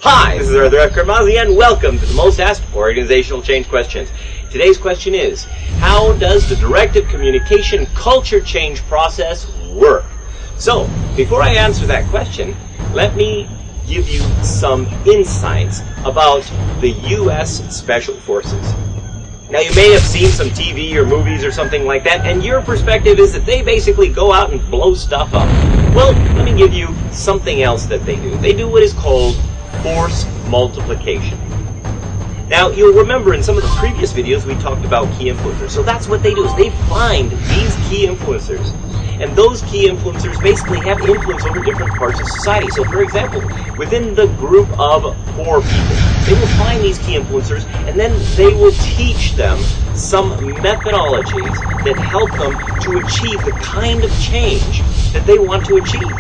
Hi, this is Directive Carmazzi, and welcome to the Most Asked Organizational Change Questions. Today's question is, how does the directive communication culture change process work? So, before I answer that question, let me give you some insights about the U.S. Special Forces. Now, you may have seen some TV or movies or something like that, and your perspective is that they basically go out and blow stuff up. Well, let me give you something else that they do. They do what is called force multiplication. Now, you'll remember in some of the previous videos we talked about key influencers. So that's what they do, is they find these key influencers. And those key influencers basically have influence over different parts of society. So, for example, within the group of poor people, they will find these key influencers, and then they will teach them some methodologies that help them to achieve the kind of change that they want to achieve,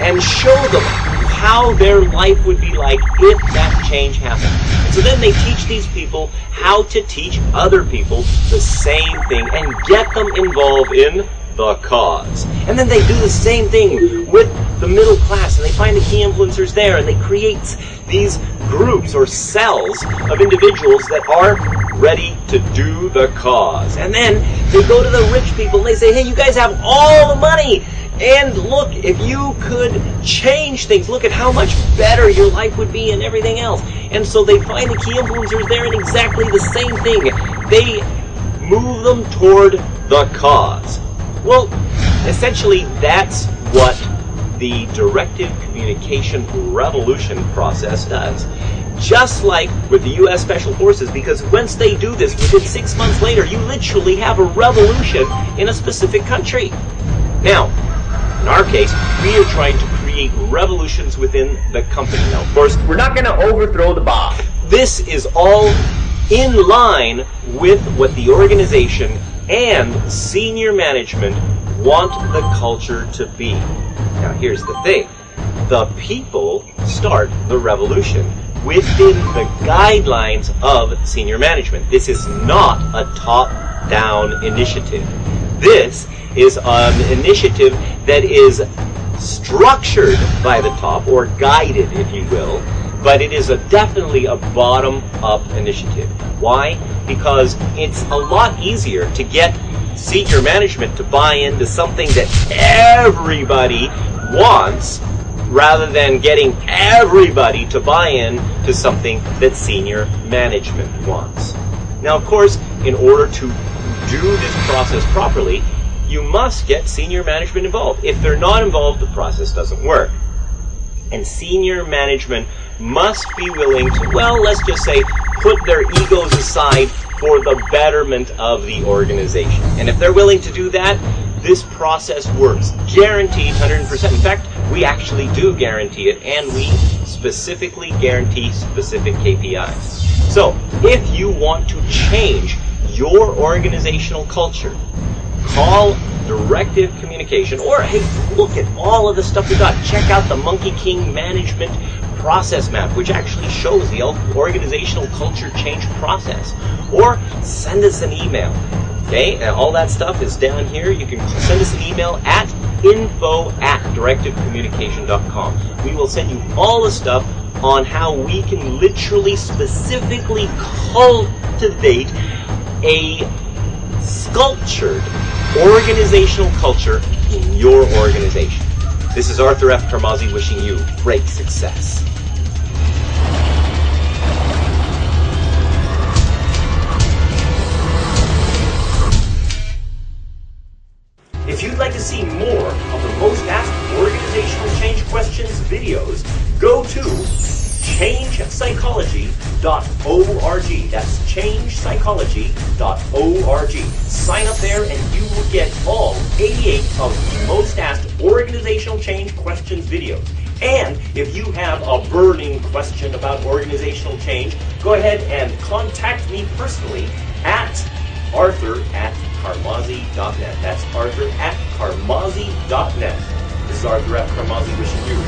and show them how their life would be like if that change happened. And so then they teach these people how to teach other people the same thing and get them involved in the cause. And then they do the same thing with the middle class, and they find the key influencers there, and they create these groups or cells of individuals that are ready to do the cause. And then they go to the rich people and they say, hey, you guys have all the money, and look, if you could change things, look at how much better your life would be and everything else. And so they find the key influencers there, and exactly the same thing. They move them toward the cause. Well, essentially, that's what the directive communication revolution process does. Just like with the U.S. Special Forces, because once they do this, within 6 months later, you literally have a revolution in a specific country. Now, in our case, we are trying to create revolutions within the company. Now, of course, we're not going to overthrow the boss. This is all in line with what the organization and senior management want the culture to be. Now, here's the thing. The people start the revolution within the guidelines of senior management. This is not a top-down initiative. This is an initiative that is structured by the top, or guided, if you will, but it is definitely a bottom-up initiative. Why? Because it's a lot easier to get senior management to buy into something that everybody wants, rather than getting everybody to buy in to something that senior management wants. Now, of course, in order to do this process properly, you must get senior management involved. If they're not involved, the process doesn't work. And senior management must be willing to, well, let's just say, put their egos aside for the betterment of the organization. And if they're willing to do that, this process works. Guaranteed 100%. In fact, we actually do guarantee it, and we specifically guarantee specific KPIs. So, if you want to change your organizational culture, call Directive Communication, or hey, look at all of the stuff we got. Check out the Monkey King Management Process Map, which actually shows the organizational culture change process. Or send us an email. Okay, and all that stuff is down here. You can send us an email at info@directivecommunication.com. We will send you all the stuff on how we can literally specifically cultivate a sculptured organizational culture in your organization. This is Arthur F. Carmazzi wishing you great success. If you'd like to see more of the Most Asked Organizational Change Questions videos, go to changepsychology.org. That's changepsychology.org. Sign up there and you will get all 88 of the Most Asked Organizational Change Questions videos. And if you have a burning question about organizational change, go ahead and contact me personally at arthur@carmazzi.net. That's arthur@carmazzi.net. This is Arthur F. Carmazzi wishing you